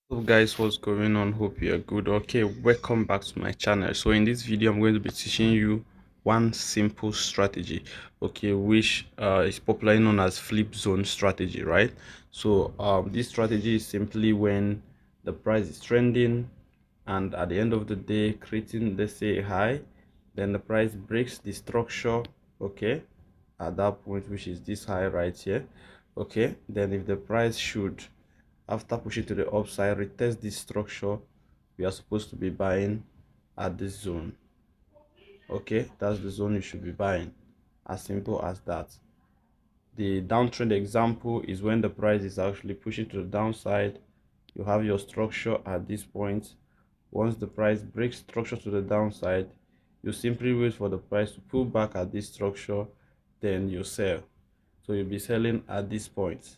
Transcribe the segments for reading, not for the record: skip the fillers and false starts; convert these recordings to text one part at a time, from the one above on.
Hello guys, what's going on? Hope you're good. Okay, welcome back to my channel. So in this video I'm going to be teaching you one simple strategy, okay, which is popularly known as flip zone strategy, right? So this strategy is simply when the price is trending and at the end of the day creating, let's say, a high, then the price breaks the structure, okay, at that point, which is this high right here. Okay, then if the price should, after pushing to the upside, retest this structure, we are supposed to be buying at this zone. Okay, that's the zone you should be buying. As simple as that. The downtrend example is when the price is actually pushing to the downside. You have your structure at this point. Once the price breaks structure to the downside, you simply wait for the price to pull back at this structure, then you sell. So you'll be selling at this point.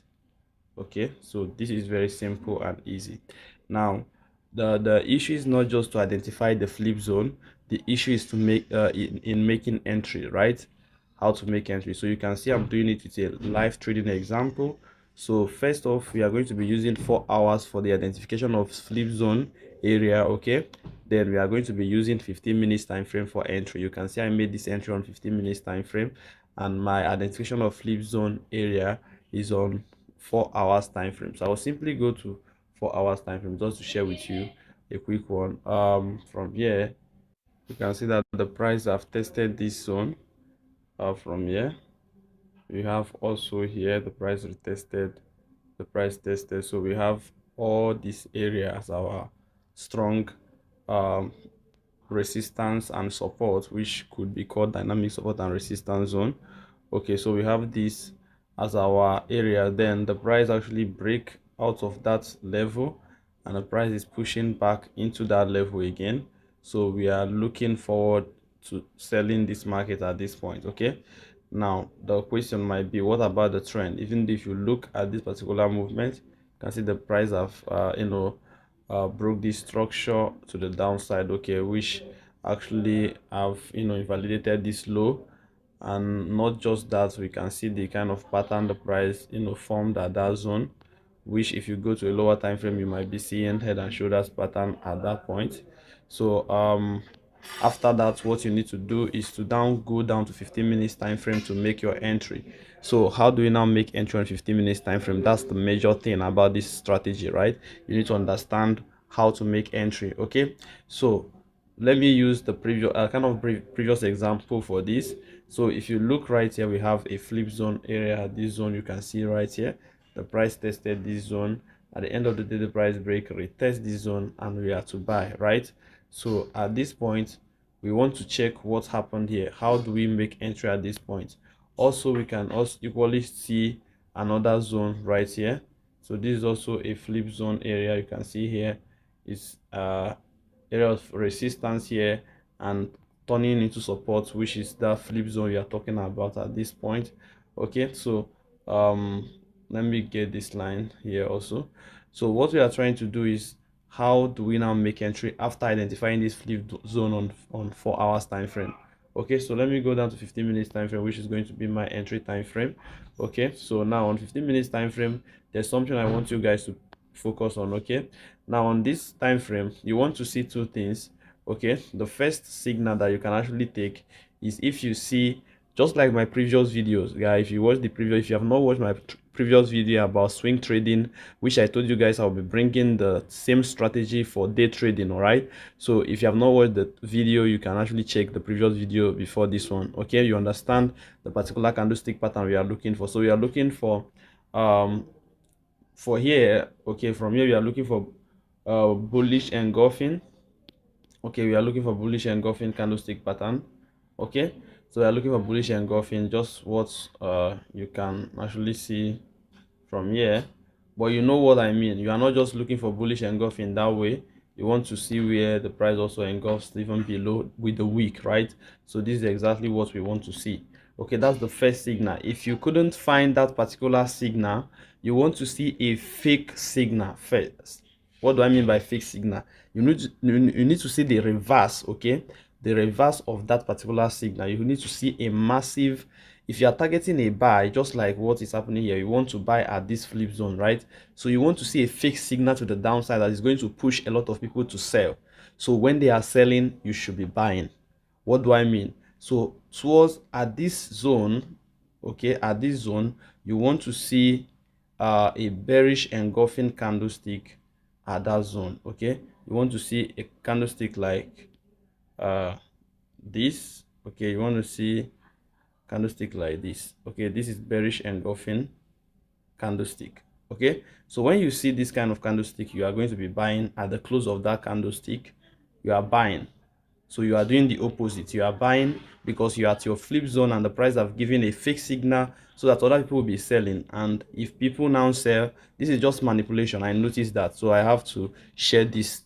Okay, so this is very simple and easy. Now the issue is not just to identify the flip zone. The issue is to make in making entry, right? How to make entry. So you can see I'm doing it with a live trading example. So first off, we are going to be using 4 hours for the identification of flip zone area. Okay, then we are going to be using 15 minutes time frame for entry. You can see I made this entry on 15 minutes time frame, and my identification of flip zone area is on 4 hours time frame. So I'll simply go to 4 hours time frame just to share with you a quick one. From here you can see that the price have tested this zone. From here we have also here the price retested, the price tested. So we have all this area as our strong um resistance and support, which could be called dynamic support and resistance zone. Okay, so we have this as our area, then the price actually break out of that level and the price is pushing back into that level again. So we are looking forward to selling this market at this point. Okay, now the question might be, what about the trend? Even if you look at this particular movement, you can see the price have broke this structure to the downside, okay, which actually have invalidated this low. And not just that, we can see the kind of pattern the price formed at that zone, which if you go to a lower time frame you might be seeing head and shoulders pattern at that point. So after that, what you need to do is to go down to 15 minutes time frame to make your entry. So how do we now make entry on 15 minutes time frame? That's the major thing about this strategy, right? You need to understand how to make entry. Okay, so let me use the previous previous example for this. So if you look right here, we have a flip zone area. This zone you can see right here, the price tested this zone. At the end of the day, the price break, retest this zone, and we are to buy, right? So at this point, we want to check what happened here. How do we make entry at this point? Also, we can also equally see another zone right here. So this is also a flip zone area. You can see here is area of resistance here and turning into support, which is that flip zone we are talking about at this point. Okay, so let me get this line here also. So what we are trying to do is, how do we now make entry after identifying this flip zone on 4 hours time frame? Okay, so let me go down to 15 minutes time frame, which is going to be my entry time frame. Okay, so now on 15 minutes time frame, there's something I want you guys to focus on. Okay, now on this time frame you want to see two things. Okay, the first signal that you can actually take is if you see, just like my previous videos, guys. If you watch the previous, if you have not watched my previous video about swing trading, which I told you guys I'll be bringing the same strategy for day trading, all right? So if you have not watched the video, you can actually check the previous video before this one. Okay, you understand the particular candlestick pattern we are looking for. So we are looking for here. Okay, from here we are looking for bullish engulfing. Okay, we are looking for bullish engulfing candlestick pattern. Okay, so we are looking for bullish engulfing, just what you can actually see from here. But you know what I mean, you are not just looking for bullish engulfing that way. You want to see where the price also engulfs even below with the wick, right? So this is exactly what we want to see. Okay, that's the first signal. If you couldn't find that particular signal, you want to see a fake signal first. What do I mean by fake signal? You need to see the reverse. Okay, the reverse of that particular signal. You need to see a massive if you are targeting a buy, just like what is happening here, you want to buy at this flip zone, right? So you want to see a fake signal to the downside that is going to push a lot of people to sell. So when they are selling, you should be buying. What do I mean? So towards at this zone, okay, at this zone, you want to see a bearish engulfing candlestick at that zone. Okay, you want to see a candlestick like this. Okay, you want to see candlestick like this. Okay, this is bearish engulfing candlestick. Okay, so when you see this kind of candlestick, you are going to be buying at the close of that candlestick. You are buying. So you are doing the opposite. You are buying because you're at your flip zone and the price have given a fake signal so that other people will be selling. And if people now sell, this is just manipulation. I noticed that. So I have to share this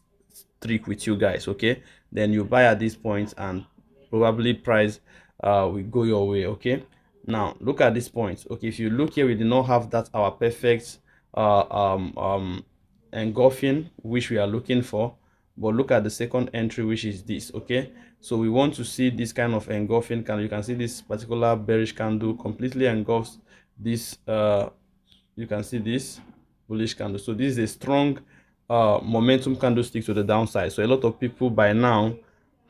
trick with you guys. Okay, then you buy at this point and probably price will go your way. Okay, now look at this point. Okay, if you look here, we did not have that our perfect uh um um engulfing which we are looking for, but look at the second entry, which is this. Okay, so we want to see this kind of engulfing candle. You can see this particular bearish candle completely engulfs this you can see this bullish candle. So this is a strong momentum candlestick to the downside. So a lot of people by now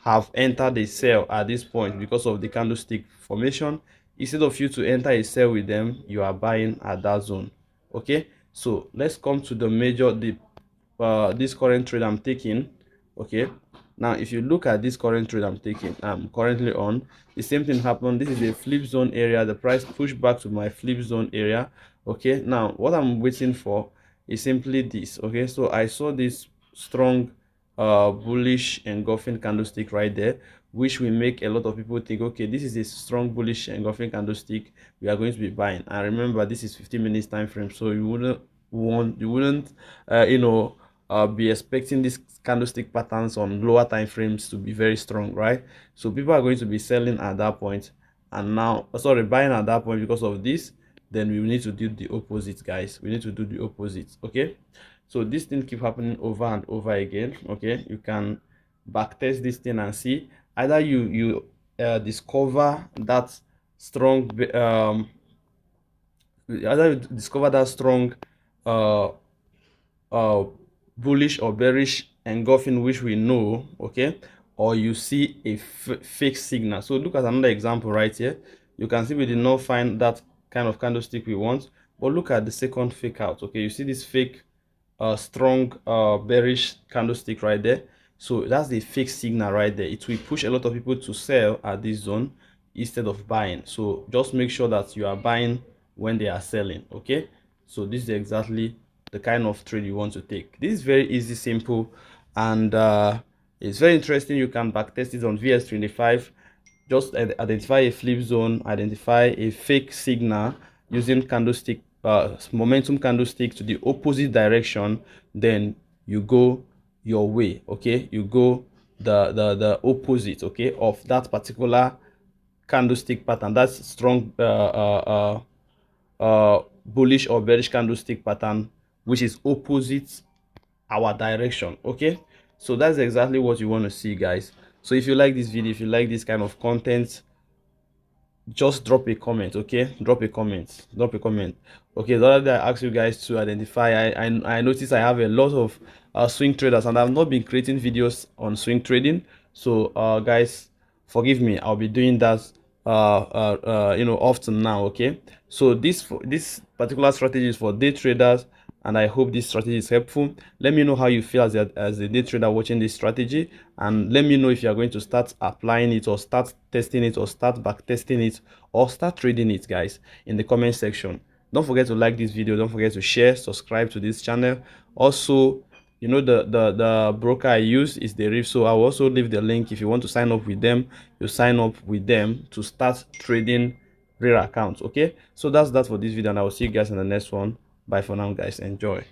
have entered a sell at this point because of the candlestick formation. Instead of you to enter a sell with them, you are buying at that zone. Okay, so let's come to the major this current trade I'm taking. Okay, now if you look at this current trade I'm taking, I'm currently on, the same thing happened. This is a flip zone area. The price pushed back to my flip zone area. Okay, now what I'm waiting for is simply this. Okay, so I saw this strong bullish engulfing candlestick right there, which will make a lot of people think, okay, this is a strong bullish engulfing candlestick, we are going to be buying. And remember, this is 15 minutes time frame, so you wouldn't be expecting these candlestick patterns on lower time frames to be very strong, right? So people are going to be selling at that point, and now sorry, buying at that point because of this. Then we need to do the opposite, guys. We need to do the opposite. Okay, so this thing keep happening over and over again. Okay, you can backtest this thing and see either you discover that strong either you discover that strong uh bullish or bearish engulfing, which we know. Okay, or you see a fake signal. So look at another example right here. You can see we did not find that kind of candlestick we want, but look at the second fake out. Okay, you see this fake strong bearish candlestick right there. So that's the fake signal right there. It will push a lot of people to sell at this zone instead of buying. So just make sure that you are buying when they are selling. Okay, so this is exactly the kind of trade you want to take. This is very easy, simple, and it's very interesting. You can backtest it on VS25. Just identify a flip zone, identify a fake signal using candlestick momentum candlestick to the opposite direction, then you go your way. Okay, you go the opposite, okay, of that particular candlestick pattern. That's strong bullish or bearish candlestick pattern, which is opposite our direction. Okay, so that's exactly what you want to see, guys. So if you like this video, if you like this kind of content, just drop a comment. Okay, drop a comment. Okay, the other day I asked you guys to identify, I noticed I have a lot of swing traders, and I've not been creating videos on swing trading. So guys, forgive me, I'll be doing that often now. Okay, so this particular strategy is for day traders, and I hope this strategy is helpful. Let me know how you feel as a day trader watching this strategy, and let me know if you are going to start applying it, or start testing it, or start back testing it, or start trading it, guys, in the comment section. Don't forget to like this video, don't forget to share, subscribe to this channel. Also, you know, the broker I use is the Reef, so I'll also leave the link. If you want to sign up with them, you sign up with them to start trading real accounts. Okay, so that's that for this video, and I will see you guys in the next one. Bye for now, guys. Enjoy.